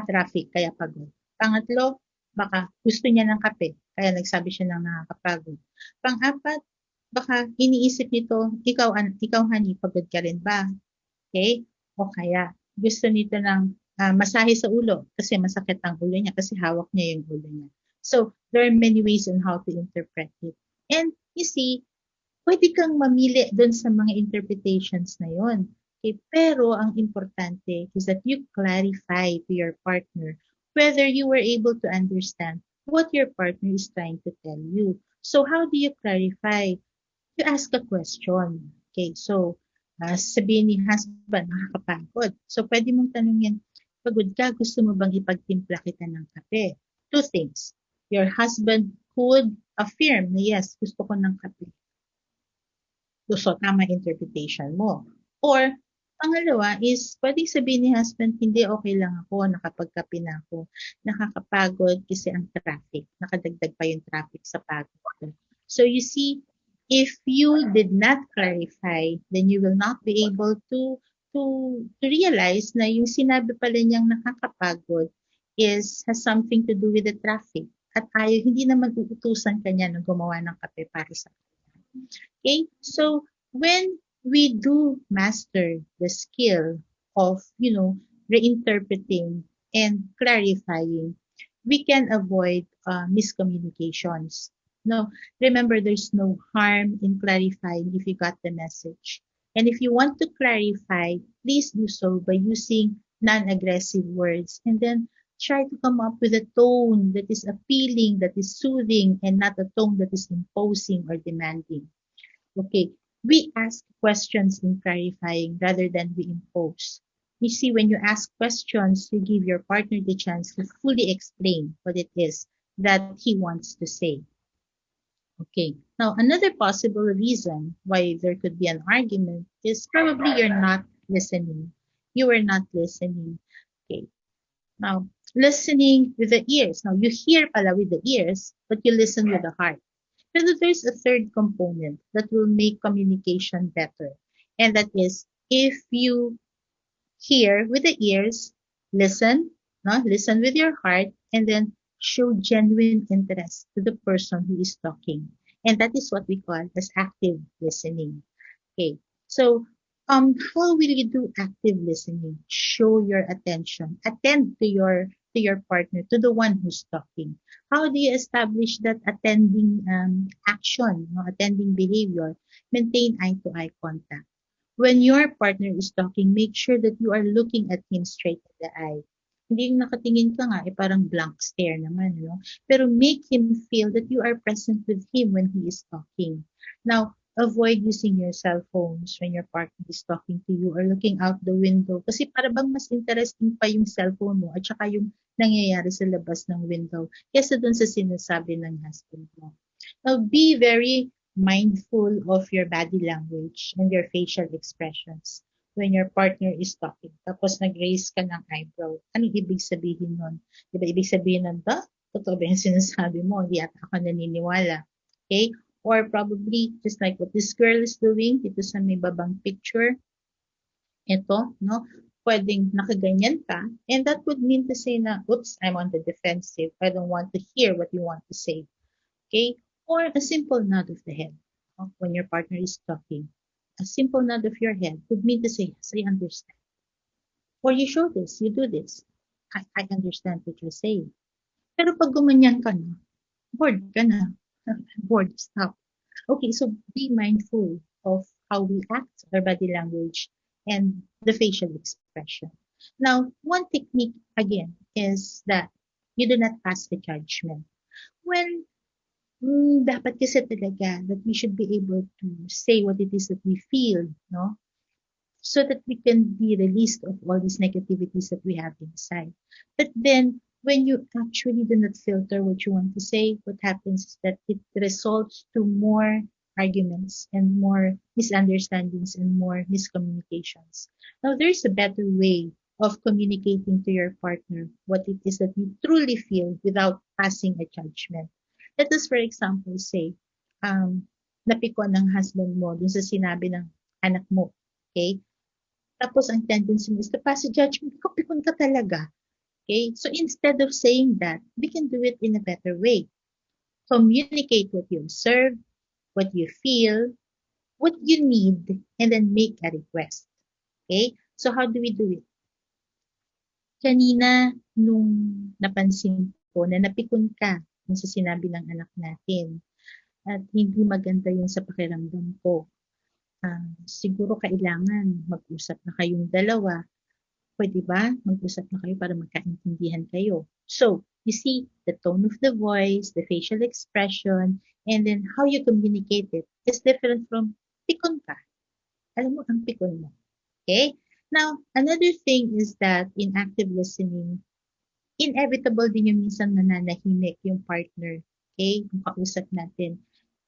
traffic kaya pagod. Pangatlo, baka gusto niya ng kape kaya nagsabi siya ng nakakapagod. Pang-apat, baka iniisip nito, ikaw honey, pagod ka rin ba? Okay? O kaya gusto nito ng masahe sa ulo kasi masakit ang ulo niya kasi hawak niya yung ulo niya. So, there are many ways on how to interpret it. And you see, pwede kang mamili dun sa mga interpretations na yon. Okay? Pero ang importante is that you clarify to your partner whether you were able to understand what your partner is trying to tell you. So how do you clarify? You ask a question. Okay, so sabihin ni husband, nakakapagod. So pwede mong tanungin, pagod ka, gusto mo bang ipagtimpla kita ng kape? Two things. Your husband could affirm na yes, gusto ko ng kape. So, tama interpretation mo. Or, pangalawa is, pwedeng sabihin ni husband, hindi, okay lang ako, nakapagkape na ako, nakakapagod kasi ang traffic, nakadagdag pa yung traffic sa pagod. So, you see, if you did not clarify, then you will not be able to realize na yung sinabi pala niyang nakakapagod has something to do with the traffic. At hindi naman uutusan kanya na gumawa ng kape para sa okay? So, when we do master the skill of, reinterpreting and clarifying, we can avoid miscommunications. No, remember, there's no harm in clarifying if you got the message. And if you want to clarify, please do so by using non-aggressive words and then try to come up with a tone that is appealing, that is soothing, and not a tone that is imposing or demanding. Okay, We ask questions in clarifying rather than we impose. You see, when you ask questions, you give your partner the chance to fully explain what it is that he wants to say. Okay. Now, another possible reason why there could be an argument is probably you're not listening. You are not listening. Okay. Now, listening with the ears. Now, you hear pala with the ears, but you listen with the heart. But there's a third component that will make communication better. And that is if you hear with the ears, listen, no? Listen with your heart, and then show genuine interest to the person who is talking. And that is what we call as active listening. Okay. So, how will you do active listening? Show your attention. Attend to your partner, to the one who's talking. How do you establish that attending action, no, attending behavior? Maintain eye-to-eye contact. When your partner is talking, make sure that you are looking at him straight in the eye. Hindi yung nakatingin ka nga, parang blank stare naman, no? Pero make him feel that you are present with him when he is talking. Now, avoid using your cell phones when your partner is talking to you or looking out the window. Kasi para bang mas interesting pa yung cellphone mo at saka yung nangyayari sa labas ng window kesa dun sa sinasabi ng husband mo. Now, be very mindful of your body language and your facial expressions when your partner is talking. Tapos nag-raise ka ng eyebrow. Anong ibig sabihin nun? Diba ibig sabihin nun, totoo ba yung sinasabi mo? Hindi ata ako naniniwala. Okay? Or probably, just like what this girl is doing, dito sa may babang picture, ito, no? Pwedeng nakaganyan ka, and that would mean to say na, oops, I'm on the defensive. I don't want to hear what you want to say. Okay? Or a simple nod of the head when your partner is talking. A simple nod of your head would mean to say, yes, I understand. Or you show this, you do this. I understand what you're saying. Pero pag gumanyan ka na, bored ka na. Bored, stop. Okay, so be mindful of how we act, our body language, and the facial expression. Now, one technique, again, is that you do not pass the judgment. Well, dapat kasi talaga that we should be able to say what it is that we feel, no? So that we can be released of all these negativities that we have inside. But then, when you actually do not filter what you want to say, what happens is that it results to more arguments and more misunderstandings and more miscommunications. Now, there's a better way of communicating to your partner what it is that you truly feel without passing a judgment. Let us, for example, say, napikon ng husband mo dun sa sinabi ng anak mo. Okay? Tapos ang tendency mo is to pass a judgment. Ikaw, pikon ka talaga. Okay? So instead of saying that, we can do it in a better way. Communicate what you observe, what you feel, what you need, and then make a request. Okay? So how do we do it? Kanina, nung napansin ko na napikon ka dun sa sinabi ng anak natin at hindi maganda yun sa pakiramdam ko. Siguro kailangan mag-usap na kayong dalawa. Pwede ba? Mag-usap na kayo para magkaintindihan kayo. So, you see, the tone of the voice, the facial expression, and then how you communicate it is different from pikon ka. Alam mo, ang pikon mo. Okay? Now, another thing is that in active listening, inevitable din yung minsan nananahimik yung partner. Okay? Kung kausap natin,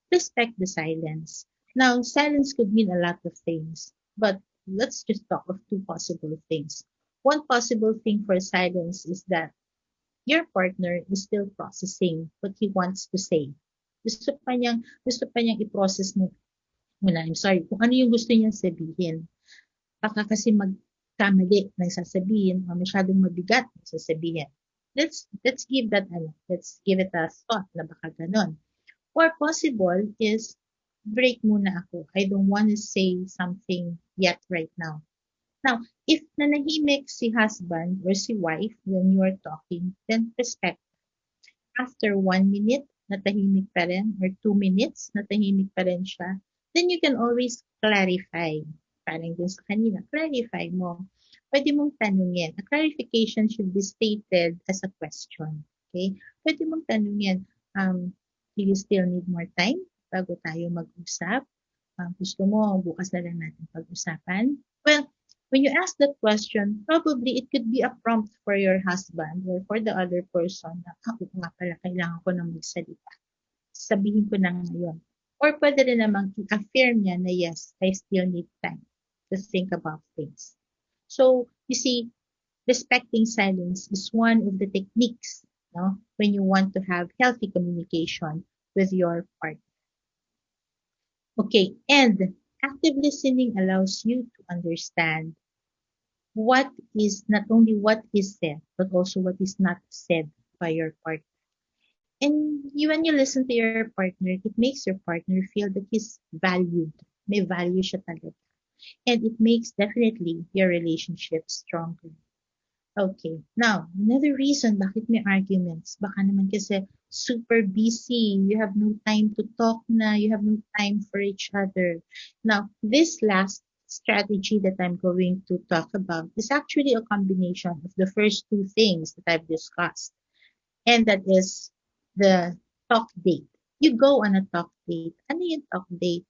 respect the silence. Now, silence could mean a lot of things, but let's just talk of two possible things. One possible thing for silence is that your partner is still processing what he wants to say. Gusto pa niyang i-process mo muna, I'm sorry, kung ano yung gusto niyang sabihin. Baka kasi magkamali ng sasabihin o masyadong mabigat ng sasabihin. Let's give it a thought na baka ganon. Or possible is break muna ako. I don't want to say something yet right now. Now, if nanahimik si husband or si wife when you are talking, then respect. After 1 minute, natahimik pa rin, or 2 minutes, natahimik pa rin siya, then you can always clarify. Parang dun sa kanina, clarify mo. Pwede mong tanungin. A clarification should be stated as a question. Okay? Pwede mong tanungin, do you still need more time bago tayo mag-usap? Gusto mo, bukas na lang natin pag-usapan? Well, when you ask that question, probably it could be a prompt for your husband or for the other person na, ako nga pala, kailangan ko nang magsalita. Sabihin ko na ngayon. Or pwede rin namang i-affirm niya na yes, I still need time to think about things. So, you see, respecting silence is one of the techniques, no, when you want to have healthy communication with your partner. Okay, and active listening allows you to understand what is not only what is said, but also what is not said by your partner. And when you listen to your partner, it makes your partner feel that he's valued. May value siya talaga. And it makes definitely your relationship stronger. Okay. Now, another reason bakit may arguments, baka naman kasi super busy, you have no time to talk na, you have no time for each other. Now, this last strategy that I'm going to talk about is actually a combination of the first two things that I've discussed. And that is the talk date. You go on a talk date. Ano yung talk date?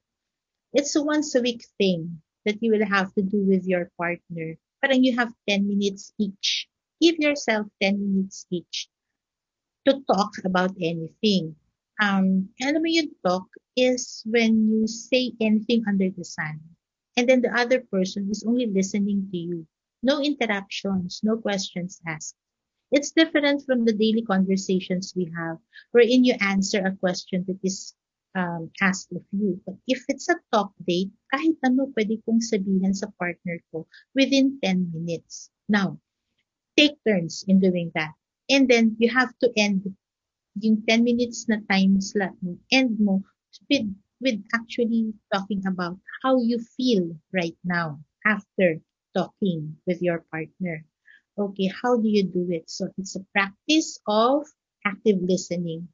It's a once a week thing that you will have to do with your partner. Parang you have 10 minutes each. Give yourself 10 minutes each to talk about anything. Alam mo yung talk is when you say anything under the sun. And then the other person is only listening to you. No interruptions, no questions asked. It's different from the daily conversations we have, wherein you answer a question that is asked of you. But if it's a talk date, kahit ano pwede kong sabihin sa partner ko within 10 minutes. Now, take turns in doing that. And then, you have to end yung 10 minutes na time slot mo, end mo with actually talking about how you feel right now after talking with your partner. Okay, how do you do it? So it's a practice of active listening.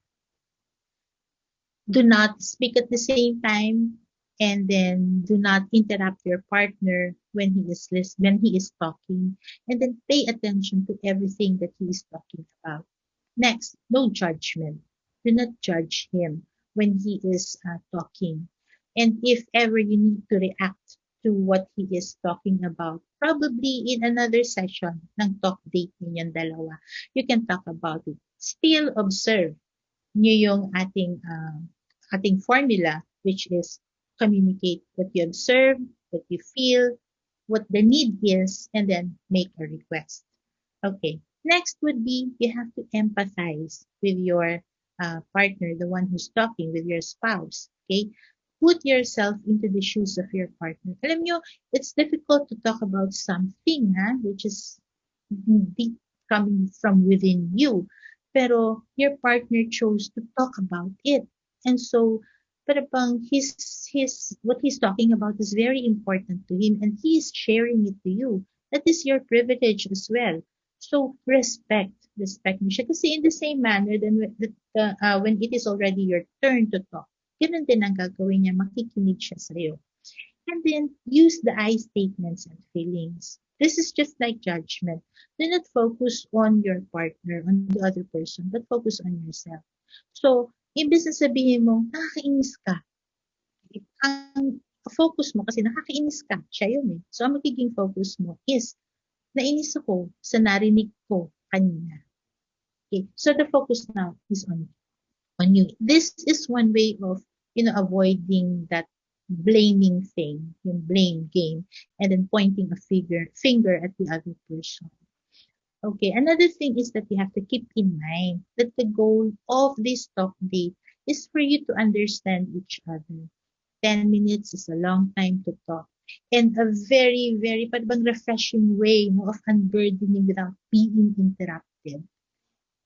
Do not speak at the same time, and then do not interrupt your partner when he is talking, and then pay attention to everything that he is talking about. Next, no judgment. Do not judge him when he is talking. And if ever you need to react to what he is talking about, probably in another session ng talk date ninyong dalawa, you can talk about it. Still observe nyo yung ating formula, which is communicate what you observe, what you feel, what the need is, and then make a request. Okay. Next would be you have to empathize with your partner, the one who's talking, with your spouse. Okay. Put yourself into the shoes of your partner. Alam nyo, it's difficult to talk about something, which is deep coming from within you. Pero your partner chose to talk about it. And so, parang what he's talking about is very important to him and he is sharing it to you. That is your privilege as well. So, respect mo siya. Kasi in the same manner, then when it is already your turn to talk, ganun din ang gagawin niya, makikinig siya sa'yo. And then, use the I statements and feelings. This is just like judgment. Do not focus on your partner, on the other person, but focus on yourself. So, imbes na sabihin mo, nakakainis ka. Ang focus mo, kasi nakakainis ka, siya yun eh. So, ang magiging focus mo is, nainis ako sa narinig ko kanina. Okay, so the focus now is on you. This is one way of, avoiding that blaming thing, yung blame game, and then pointing a finger at the other person. Okay, another thing is that you have to keep in mind that the goal of this talk date is for you to understand each other. 10 minutes is a long time to talk. And a very, very parang refreshing way of unburdening without being interrupted.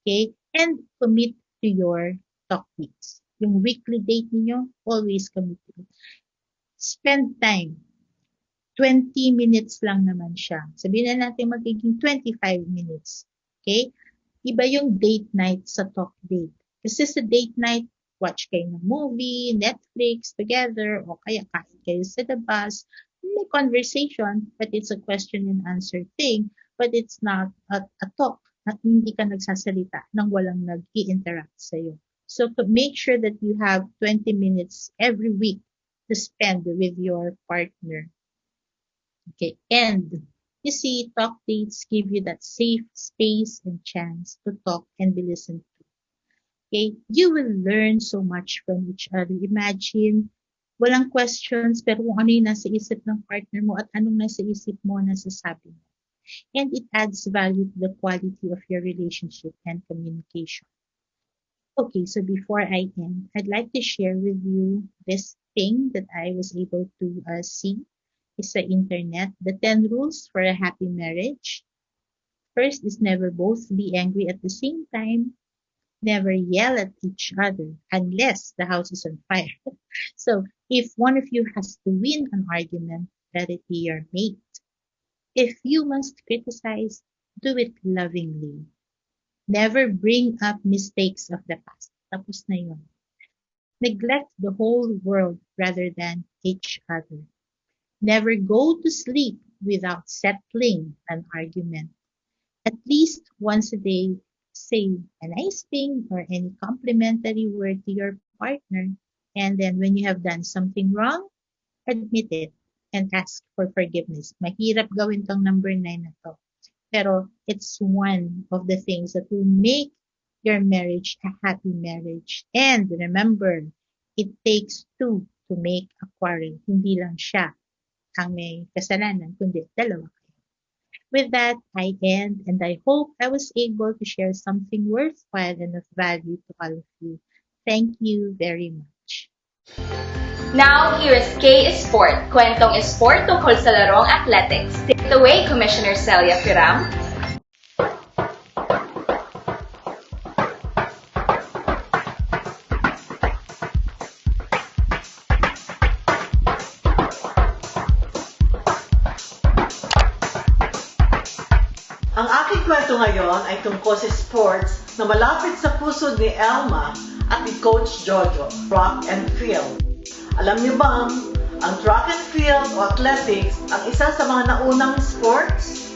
Okay? And commit to your talk dates. Yung weekly date niyo, always commit to it. Spend time. 20 minutes lang naman siya. Sabihin na natin magiging 25 minutes. Okay? Iba yung date night sa talk date. Kasi sa date night, watch kayo ng movie, Netflix together, o kaya kain kayo sa labas. May conversation, but it's a question and answer thing, but it's not a talk. Hindi ka nagsasalita nang walang nag-i-interact sa'yo. So to make sure that you have 20 minutes every week to spend with your partner. Okay, and you see, talk dates give you that safe space and chance to talk and be listened to. Okay, you will learn so much from each other. Imagine, walang questions, pero kung ano yung nasa isip ng partner mo at anong nasa isip mo, nasasabi mo. And it adds value to the quality of your relationship and communication. Okay, so before I end, I'd like to share with you this thing that I was able to see. It's the internet. The 10 rules for a happy marriage. First is never both be angry at the same time. Never yell at each other unless the house is on fire. So if one of you has to win an argument, let it be your mate. If you must criticize, do it lovingly. Never bring up mistakes of the past. Tapos na yun. Neglect the whole world rather than each other. Never go to sleep without settling an argument. At least once a day, say a nice thing or any complimentary word to your partner. And then when you have done something wrong, admit it and ask for forgiveness. Mahirap gawin tong number 9 na to. Pero it's one of the things that will make your marriage a happy marriage. And remember, it takes two to make a quarrel. Hindi lang siya ang may kasalanan, kundi dalawa kayo. With that, I end, and I hope I was able to share something worthwhile and of value to all of you. Thank you very much. Now, here is K-Isport, Kwentong Isport tungkol sa larong athletics. Take it away, Commissioner Celia Kiram. Ang aking kwento ngayon ay tungkol sa sports na malapit sa puso ni Elma at ni Coach Jojo, track and field. Alam niyo bang ang track and field o athletics ang isa sa mga naunang sports?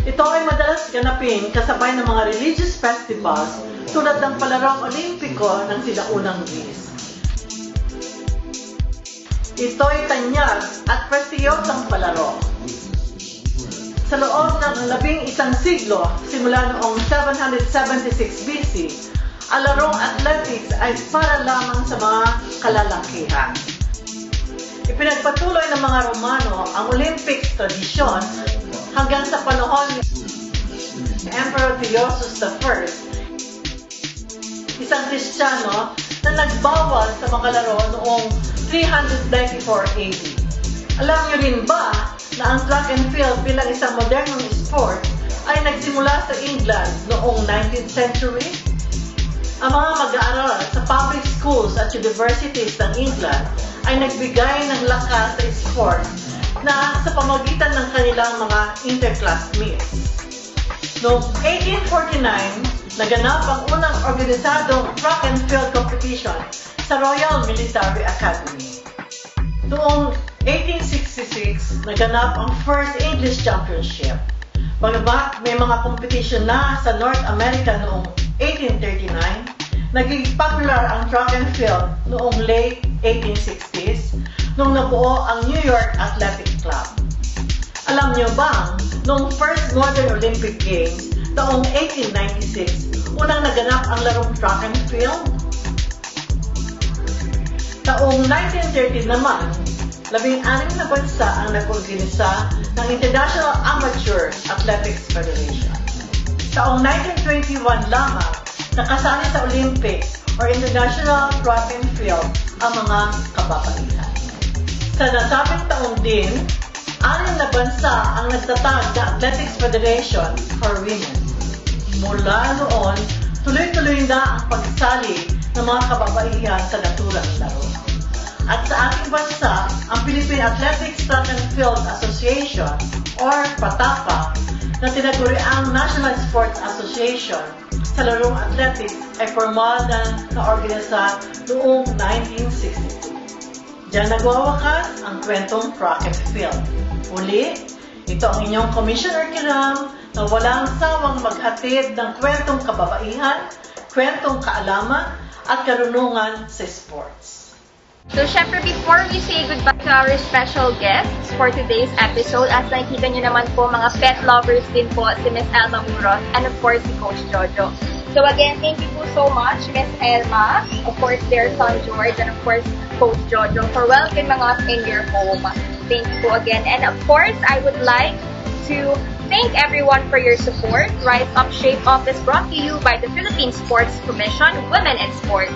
Ito ay madalas ganapin kasabay ng mga religious festivals tulad ng palarong olimpiko ng sinaunang Greece. Ito ay tanyag at prestiyosang palaro. Sa loob ng 11 siglo, simula noong 776 BC, ang larong athletics ay para lamang sa mga kalalakihan. Ipinagpatuloy ng mga Romano ang Olympic tradisyon hanggang sa panahon ni Emperor Theodosius I, isang Kristiyano na nagbawal sa mga laro noong 394 AD. Alam niyo rin ba na ang track and field bilang isang modernong sport ay nagsimula sa England noong 19th century? Ang mga mag-aaral sa public schools at universities ng England ay nagbigay ng lakas sa sport na sa pamagitan ng kanilang mga interclass meets. Noong 1849, naganap ang unang organisadong track and field competition sa Royal Military Academy. Noong 1866, naganap ang First English Championship. Bagamat may mga competition na sa North America noong 1839, naging popular ang track and field noong late 1860s nung nabuo ang New York Athletic Club. Alam niyo bang, noong first modern Olympic Games noong 1896, unang naganap ang larong track and field? Taong 1930 naman, 16 na bansa ang nag-organisa ng International Amateur Athletics Federation. Taong 1921 lamang, nakasali sa Olympics or International Track and Field ang mga kababaihan. Sa nasabing taon din, 6 na bansa ang nagtatag na Athletics Federation for Women. Mula noon, tuloy-tuloy na ang pagsali ng mga kababaihan sa naturang laro. At sa ating bansa, ang Philippine Athletics Track and Field Association or PATAPA na tinaguriang National Sports Association sa larong athletics ay formal na naorganisa noong 1962. Diyan nagwawakas ang kwentong track and field. Uli, ito ang inyong Commissioner Kiram na walang sawang maghatid ng kwentong kababaihan, kwentong kaalaman at karunungan sa sports. So, syempre, before we say goodbye to our special guests for today's episode, as nakikita nyo naman po, mga pet lovers din po si Miss Elma Muros and of course, si Coach Jojo. So again, thank you po so much, Miss Elma, of course, their son George, and of course, Coach Jojo, for welcoming us in your home. Thank you po again. And of course, I would like to thank everyone for your support. Rise Up Shape Off is brought to you by the Philippine Sports Commission, Women in Sports.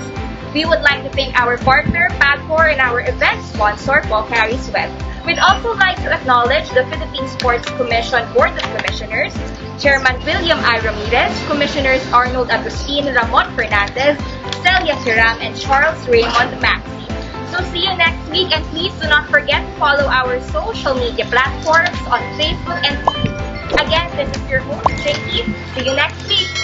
We would like to thank our partner, PAGCOR, and our event sponsor, K-Isport. We'd also like to acknowledge the Philippine Sports Commission Board of Commissioners, Chairman William I. Ramirez, Commissioners Arnold Agustin, Ramon Fernandez, Celia Kiram, and Charles Raymond Maxi. So see you next week, and please do not forget to follow our social media platforms on Facebook and YouTube. Again, this is your host, Jinky. See you next week.